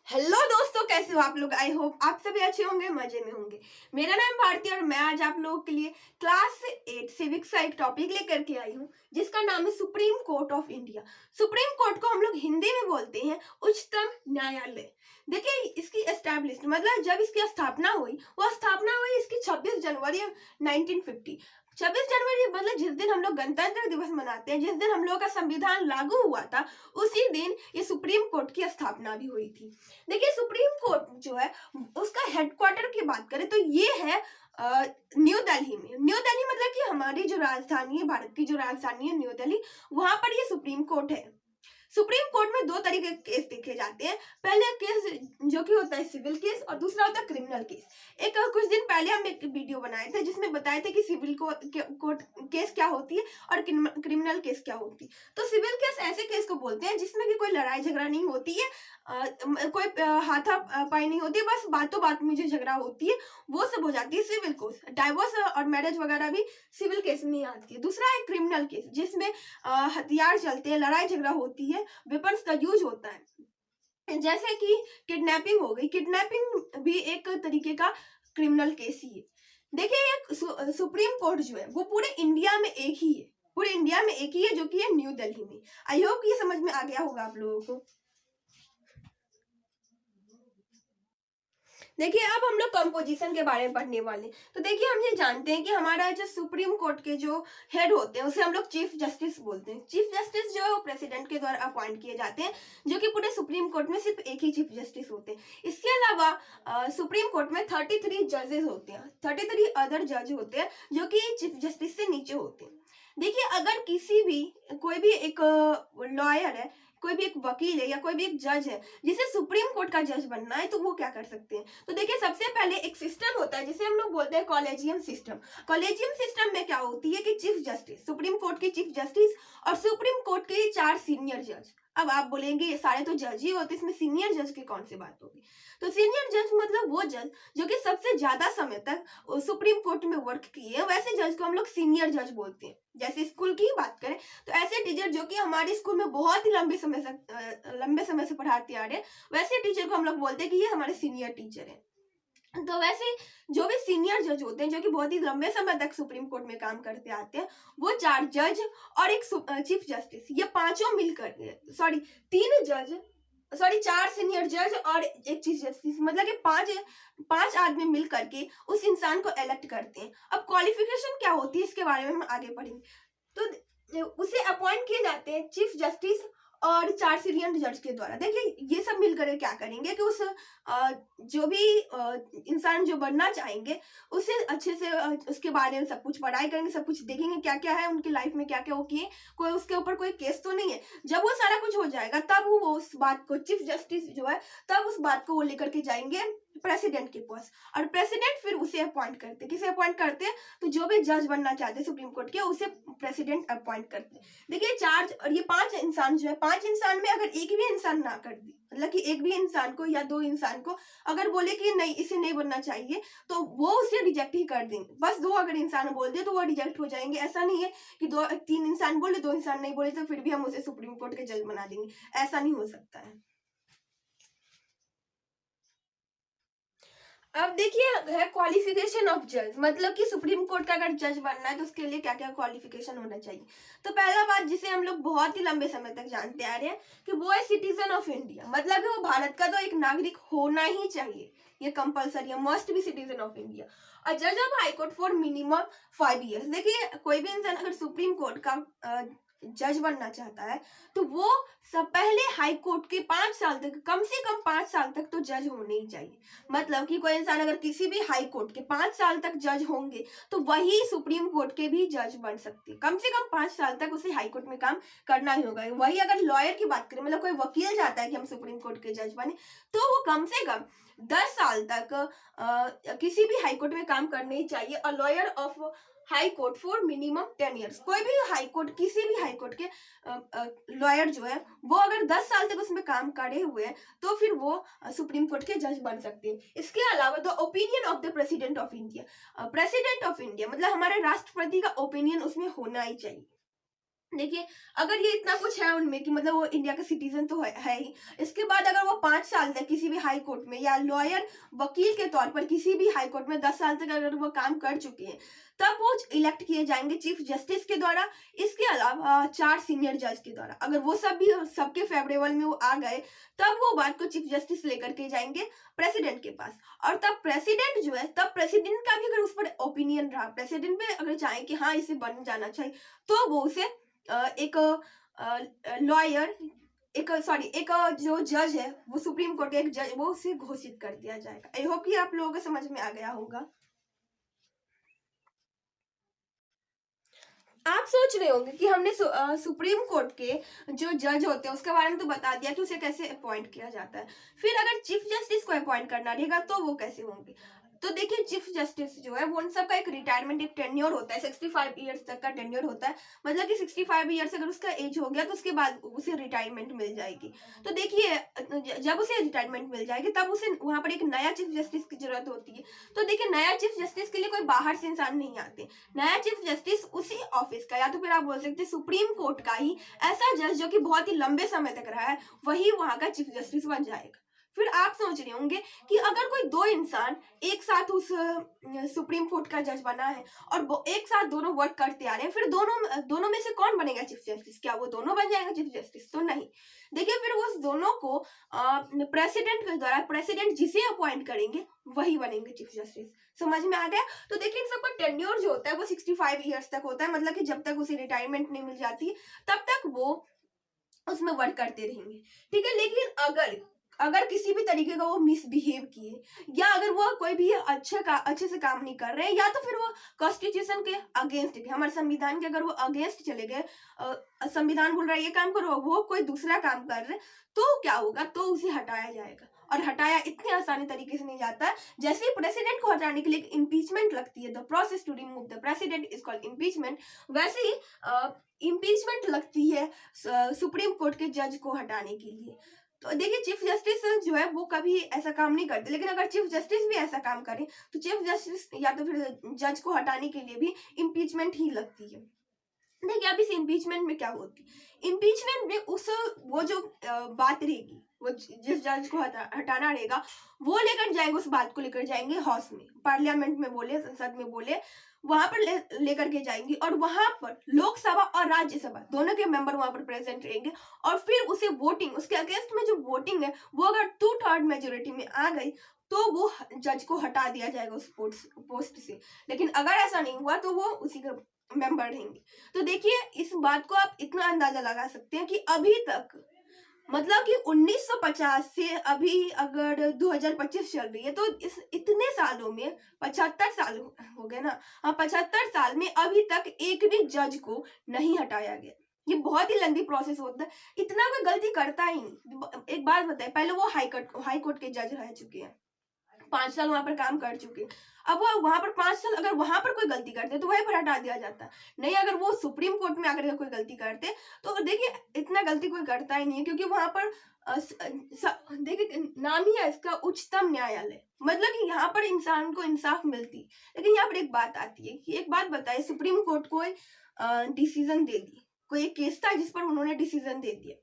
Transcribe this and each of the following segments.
Hello दोस्तों, कैसे हो आप लोग। आई होप आप सभी अच्छे होंगे, मजे में होंगे। मेरा नाम भारती और मैं आज आप लोगों के लिए क्लास 8 सिविक्स का एक टॉपिक लेकर के आई हूँ जिसका नाम है supreme court of India. Supreme court को हम लोग हिंदी में बोलते हैं उच्चतम न्यायालय। देखिए, इसकी एस्टैब्लिश मतलब जब इसकी स्थापना हुई, वो स्थापना हुई इसकी 26 जनवरी 1950। 26 जनवरी मतलब जिस दिन हम लोग गणतंत्र दिवस मनाते हैं, जिस दिन हम लोगों का संविधान लागू हुआ था, उसी दिन ये सुप्रीम कोर्ट की स्थापना भी हुई थी। देखिए, सुप्रीम कोर्ट जो है उसका हेडक्वार्टर की बात करें तो ये है न्यू दिल्ली में। न्यू दिल्ली मतलब कि हमारी जो राजधानी है, भारत की जो राजधानी है न्यू दिल्ली, वहां पर ये सुप्रीम कोर्ट है। सुप्रीम कोर्ट में दो तरीके के केस देखे जाते हैं। पहले केस जो कि होता है सिविल केस और दूसरा होता है क्रिमिनल केस। कुछ दिन पहले हम एक वीडियो बनाए थे जिसमें बताए थे कि सिविल कोर्ट केस क्या होती है और क्रिमिनल केस क्या होती है। तो सिविल केस ऐसे केस को बोलते हैं जिसमें कि कोई लड़ाई झगड़ा नहीं होती है, कोई हाथापाई नहीं होती, बस बातों बात में जो झगड़ा होती है वो सब हो जाती है सिविल केस। डाइवोर्स और मैरिज वगैरह भी सिविल केस में आती है। दूसरा है क्रिमिनल केस, जिसमें हथियार चलते हैं, लड़ाई झगड़ा होती है, वेपन्स का यूज होता है, जैसे कि किडनैपिंग हो गई। किडनैपिंग भी एक तरीके का क्रिमिनल केस ही है। देखिए, ये सुप्रीम कोर्ट जो है वो पूरे इंडिया में एक ही है, पूरे इंडिया में एक ही है, जो कि है न्यू दिल्ली में। आई होप ये समझ में आ गया होगा आप लोगों को। देखिए, अब हम लोग कंपोजिशन के बारे में पढ़ने वाले। तो देखिए, हम ये जानते हैं कि हमारा जो सुप्रीम कोर्ट के जो हेड होते हैं उसे हम लोग चीफ जस्टिस बोलते हैं। चीफ जस्टिस जो है वो प्रेसिडेंट के द्वारा अपॉइंट किए जाते हैं, जो कि पूरे सुप्रीम कोर्ट में सिर्फ एक ही चीफ जस्टिस होते हैं। इसके अलावा सुप्रीम कोर्ट में 33 जजेस होते हैं, 33 अदर जज होते हैं जो कि चीफ जस्टिस से नीचे होते हैं। देखिए, अगर किसी भी कोई भी एक लॉयर है, कोई भी एक वकील है या कोई भी एक जज है जिसे सुप्रीम कोर्ट का जज बनना है, तो वो क्या कर सकते हैं। तो देखिए, सबसे पहले एक सिस्टम होता है जिसे हम लोग बोलते हैं कॉलेजियम सिस्टम। कॉलेजियम सिस्टम में क्या होती है कि चीफ जस्टिस, सुप्रीम कोर्ट की चीफ जस्टिस और सुप्रीम कोर्ट के 4 सीनियर जज। अब आप बोलेंगे ये सारे तो जज ही होते, इसमें सीनियर जज की कौन सी बात होगी। तो सीनियर जज मतलब वो जज जो कि सबसे ज्यादा समय तक सुप्रीम कोर्ट में वर्क किए, वैसे जज को हम लोग सीनियर जज बोलते हैं। जैसे स्कूल की बात करें तो ऐसे टीचर जो कि हमारे स्कूल में बहुत ही लंबे समय से पढ़ाते आ रहे हैं, वैसे टीचर को हम लोग बोलते हैं कि ये हमारे सीनियर टीचर हैं। तो वैसे जो भी सीनियर जज होते हैं जो कि बहुत ही लंबे समय तक सुप्रीम कोर्ट में काम करते आते हैं, वो 4 जज और एक चीफ जस्टिस, ये पांचों मिलकर, सॉरी 3 जज, सॉरी 4 सीनियर जज और एक चीफ जस्टिस, मतलब कि पांच आदमी मिल करके उस इंसान को इलेक्ट करते हैं। अब क्वालिफिकेशन क्या होती है इसके बारे में हम आगे पढ़ेंगे। तो उसे अपॉइंट किए जाते हैं चीफ जस्टिस और 4 सीनियर जज के द्वारा। देखिए, ये सब मिलकर क्या करेंगे कि उस जो भी इंसान जो बनना चाहेंगे उसे अच्छे से उसके बारे में सब कुछ पढ़ाई करेंगे, सब कुछ देखेंगे क्या क्या है उनकी लाइफ में, क्या क्या वो किए, कोई उसके ऊपर कोई केस तो नहीं है। जब वो सारा कुछ हो जाएगा तब वो उस बात को, चीफ जस्टिस जो है, तब उस बात को वो लेकर के जाएंगे प्रेसिडेंट के पास, और प्रेसिडेंट फिर उसे अपॉइंट करते। किसे अपॉइंट करते हैं, तो जो भी जज बनना चाहते हैं सुप्रीम कोर्ट के, उसे प्रेसिडेंट अपॉइंट करते हैं। देखिए, 4 और ये 5 इंसान जो है, 5 इंसान में अगर एक भी इंसान ना कर दी, मतलब कि एक भी इंसान को या 2 इंसान को अगर बोले कि नहीं इसे नहीं बनना चाहिए, तो वो उसे रिजेक्ट ही कर देंगे। बस 2 अगर इंसान बोल दे तो वो रिजेक्ट हो जाएंगे। ऐसा नहीं है कि 3 इंसान बोले 2 इंसान नहीं बोले तो फिर भी हम उसे सुप्रीम कोर्ट के जज बना देंगे, ऐसा नहीं हो सकता है। अब देखिए, है क्वालिफिकेशन ऑफ जज, मतलब कि सुप्रीम कोर्ट का अगर जज बनना है तो उसके लिए क्या क्या क्वालिफिकेशन होना चाहिए। तो पहला बात जिसे हम लोग बहुत ही लंबे समय तक जानते आ रहे हैं कि वो है सिटीजन ऑफ इंडिया, मतलब कि वो भारत का तो एक नागरिक होना ही चाहिए, ये कंपलसरी है, must be citizen of India. और जज of high court for minimum 5 years. देखिए, कोई भी इंसान अगर सुप्रीम कोर्ट का जज बनना चाहता है तो वो सब पहले हाई कोर्ट के 5 साल तक, कम से कम 5 साल तक तो जज होने ही चाहिए। मतलब कि कोई इंसान अगर किसी भी हाई कोर्ट के 5 साल तक जज होंगे तो वही सुप्रीम कोर्ट के भी जज बन सकते हैं। कम से कम 5 साल तक उसे हाई कोर्ट में काम करना ही होगा। वही अगर लॉयर की बात करें, मतलब कोई वकील चाहता है कि हम सुप्रीम कोर्ट के जज बने, तो वो कम से कम 10 साल तक किसी भी हाई कोर्ट में काम करने ही चाहिए। और lawyer of high court for minimum 10 years, कोई भी हाई कोर्ट, किसी भी हाई कोर्ट के लॉयर जो है वो अगर 10 साल तक उसमें काम करे हुए हैं तो फिर वो सुप्रीम कोर्ट के जज बन सकते हैं। इसके अलावा the opinion of the president of India, president of India मतलब हमारे राष्ट्रपति का ओपिनियन उसमें होना ही चाहिए। देखिए, अगर ये इतना कुछ है उनमें कि मतलब वो इंडिया का सिटीजन तो है ही, इसके बाद अगर वो 5 साल तक किसी भी हाई कोर्ट में, या लॉयर वकील के तौर पर किसी भी हाई कोर्ट में 10 साल तक अगर वो काम कर चुके हैं, तब वो इलेक्ट किए जाएंगे चीफ जस्टिस के द्वारा। इसके अलावा 4 सीनियर जज के द्वारा। अगर वो सब भी सबके फेवरेबल में वो आ गए, तब वो बात को चीफ जस्टिस लेकर के जाएंगे प्रेसिडेंट के पास। और तब प्रेसिडेंट जो है, तब प्रेसिडेंट का भी अगर उस पर ओपिनियन रहा, प्रेसिडेंट पे अगर चाहे कि हाँ इसे बन जाना चाहिए, तो वो उसे एक लॉयर, एक जो जज है, वो सुप्रीम कोर्ट का एक जज, वो उसे घोषित कर दिया जाएगा। आई होप कि आप लोगों को समझ में आ गया होगा। आप सोच रहे होंगे कि हमने सुप्रीम कोर्ट के जो जज होते हैं उसके बारे में तो बता दिया कि उसे कैसे अपॉइंट किया जाता है, फिर अगर चीफ जस्टिस को अपॉइंट करना रहेगा तो वो कैसे होंगे। तो देखिए, चीफ जस्टिस जो है वो उन सबका एक रिटायरमेंट, एक टेन्योर होता है, 65 ईयर्स तक का टेन्योर होता है। मतलब कि 65 ईयर्स अगर उसका एज हो गया तो उसके बाद उसे रिटायरमेंट मिल जाएगी। तो देखिए, जब उसे रिटायरमेंट मिल जाएगी तब उसे वहां पर एक नया चीफ जस्टिस की जरूरत होती है। तो देखिए, नया चीफ जस्टिस के लिए कोई बाहर से इंसान नहीं आते। नया चीफ जस्टिस उसी ऑफिस का, या तो फिर आप बोल सकते हैं सुप्रीम कोर्ट का ही ऐसा जज जो कि बहुत ही लंबे समय तक रहा है, वही वहां का चीफ जस्टिस बन जाएगा। फिर आप सोच रहे होंगे कि अगर कोई दो इंसान एक साथ उस सुप्रीम कोर्ट का जज बना है और वो एक साथ दोनों वर्क करते आ रहे हैं, फिर दोनों में से कौन बनेगा चीफ जस्टिस? क्या वो दोनों बन जाएंगे चीफ जस्टिस? तो नहीं। देखिए, फिर वो उस दोनों को प्रेसिडेंट के द्वारा, प्रेसिडेंट जिसे अपॉइंट करेंगे वही बनेंगे चीफ जस्टिस। समझ में आ गया? तो देखिए, इन सबका टेन्योर जो होता है वो 65 ईयर्स तक होता है। मतलब कि जब तक उसे रिटायरमेंट नहीं मिल जाती तब तक वो उसमें वर्क करते रहेंगे। ठीक है, लेकिन अगर किसी भी तरीके का वो मिसबिहेव किए, या अगर वो कोई भी अच्छे से काम नहीं कर रहे हैं, या तो फिर वो कॉन्स्टिट्यूशन के अगेंस्ट गए, हमारे संविधान के अगर वो अगेंस्ट चले गए, संविधान बोल रहा है ये काम करो, वो कोई दूसरा काम कर रहे, तो क्या होगा? तो उसे हटाया जाएगा। और हटाया इतनी आसानी तरीके से नहीं जाता है। जैसे ही प्रेसिडेंट को हटाने के लिए इम्पीचमेंट लगती है, the process to remove the president is called impeachment, वैसे ही इम्पीचमेंट लगती है सुप्रीम कोर्ट के जज को हटाने के लिए। तो देखिए, चीफ जस्टिस जो है वो कभी ऐसा काम नहीं करते, लेकिन अगर चीफ जस्टिस भी ऐसा काम करे तो चीफ जस्टिस या तो फिर जज को हटाने के लिए भी इम्पीचमेंट ही लगती है। देखिए, अब इस इम्पीचमेंट में क्या होती है? इम्पीचमेंट में वो जो बात रहेगी, वो जिस जज को हटाना रहेगा, वो लेकर जाएंगे, उस बात को लेकर जाएंगे हाउस में, पार्लियामेंट में बोले, संसद में बोले, वहां पर लेकर के जाएंगे। और वहां पर लोकसभा और राज्यसभा दोनों के मेंबर वहां पर प्रेजेंट रहेंगे। और फिर उसे वोटिंग, उसके अगेंस्ट में जो वोटिंग है, वो अगर 2/3 मेजोरिटी में आ गई तो वो जज को हटा दिया जाएगा उस पोस्ट से। लेकिन अगर ऐसा नहीं हुआ तो वो उसी का मेंबर रहेंगे। तो देखिए, इस बात को आप इतना अंदाजा लगा सकते हैं कि अभी तक, मतलब कि 1950 से अभी अगर 2025 चल रही है, तो इस इतने सालों में 75 साल हो गए ना। हाँ, 75 साल में अभी तक एक भी जज को नहीं हटाया गया। ये बहुत ही लंबी प्रोसेस होता है, इतना कोई गलती करता ही नहीं। एक बात बताए, पहले वो हाई कोर्ट के जज रह चुके हैं, 5 साल वहां पर काम कर चुके। अब वो वहां पर 5 साल अगर वहां पर कोई गलती करते तो वहीं पर हटा दिया जाता। नहीं, अगर वो सुप्रीम कोर्ट में आकर कोई गलती करते तो देखिए, इतना गलती कोई करता ही नहीं है, क्योंकि वहां पर देखिए, नाम ही है इसका उच्चतम न्यायालय। मतलब कि यहाँ पर इंसान को इंसाफ मिलती। लेकिन यहाँ पर एक बात आती है कि एक बात बताए, सुप्रीम कोर्ट को डिसीजन दे दी, कोई एक केस था जिस पर उन्होंने डिसीजन दे दिया।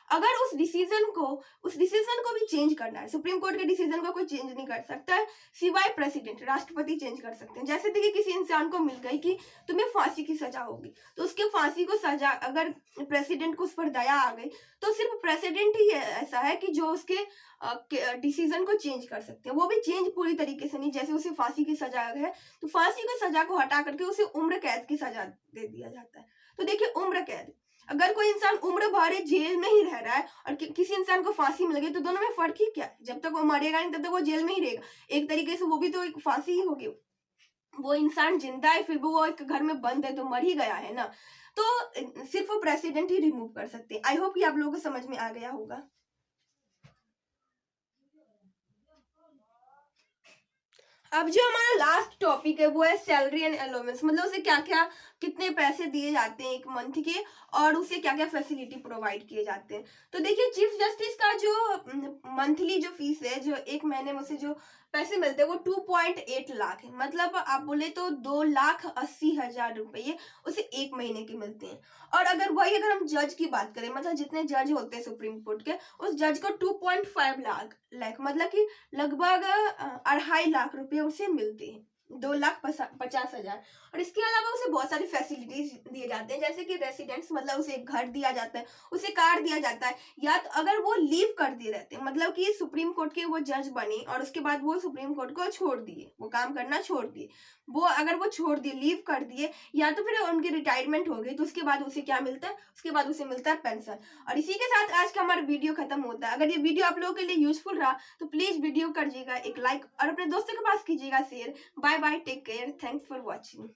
अगर उस डिसीजन को भी चेंज करना है, सुप्रीम कोर्ट के डिसीजन को कोई चेंज नहीं कर सकता है, सिवाय प्रेसिडेंट, राष्ट्रपति चेंज कर सकते हैं। जैसे देखिए, किसी इंसान को मिल गई कि तुम्हें फांसी की सजा होगी, तो उसके फांसी को सजा, अगर प्रेसिडेंट को उस पर दया आ गई, तो सिर्फ प्रेसिडेंट ही ऐसा है कि जो उसके डिसीजन को चेंज कर सकते हैं। वो भी चेंज पूरी तरीके से नहीं। जैसे उसे फांसी की सजा है, तो फांसी की सजा को हटा करके उसे उम्र कैद की सजा दे दिया जाता है। तो देखिए, उम्र कैद, अगर कोई इंसान उम्र भर जेल में ही रह रहा है और किसी इंसान को फांसी मिल गई, तो दोनों में फर्क ही क्या है? जब तक वो मरेगा नहीं तब तक वो जेल में ही रहेगा। एक तरीके से वो भी तो एक फांसी ही होगी। वो इंसान जिंदा है, फिर भी वो एक घर में बंद है, तो मर ही गया है ना। तो सिर्फ वो प्रेसिडेंट ही रिमूव कर सकते हैं। आई होप कि आप लोगों को समझ में आ गया होगा। अब जो हमारा लास्ट टॉपिक है वो है सैलरी एंड अलाउंस, मतलब उसे क्या क्या कितने पैसे दिए जाते हैं एक मंथ के, और उसे क्या क्या फैसिलिटी प्रोवाइड किए जाते हैं। तो देखिए चीफ जस्टिस का जो मंथली जो फीस है, जो एक महीने में उसे जो पैसे मिलते हैं वो 2.8 लाख है, मतलब आप बोले तो 2,80,000 रुपये उसे एक महीने के मिलते हैं। और अगर हम जज की बात करें, मतलब जितने जज होते हैं सुप्रीम कोर्ट के, उस जज को 2.5 लाख मतलब कि लगभग 2.5 लाख रुपए उसे मिलते हैं, 2,50,000। और इसके अलावा उसे बहुत सारी फैसिलिटीज दिए जाते हैं, जैसे कि रेसिडेंट्स, मतलब उसे घर दिया जाता है, उसे कार दिया जाता है, या तो अगर वो लीव कर दिए रहते हैं, मतलब कि सुप्रीम कोर्ट के वो जज बने और उसके बाद वो सुप्रीम कोर्ट को छोड़ दिए, वो काम करना छोड़ दिए, वो अगर वो छोड़ दिए, लीव कर दिए, या तो फिर उनकी रिटायरमेंट हो गई, तो उसके बाद उसे क्या मिलता है, उसके बाद उसे मिलता है पेंशन। और इसी के साथ आज का हमारा वीडियो खत्म होता है। अगर ये वीडियो आप लोगों के लिए यूजफुल रहा तो प्लीज वीडियो करिएगा एक लाइक और अपने दोस्तों के पास कीजिएगा share. Bye bye, take care, thanks for watching.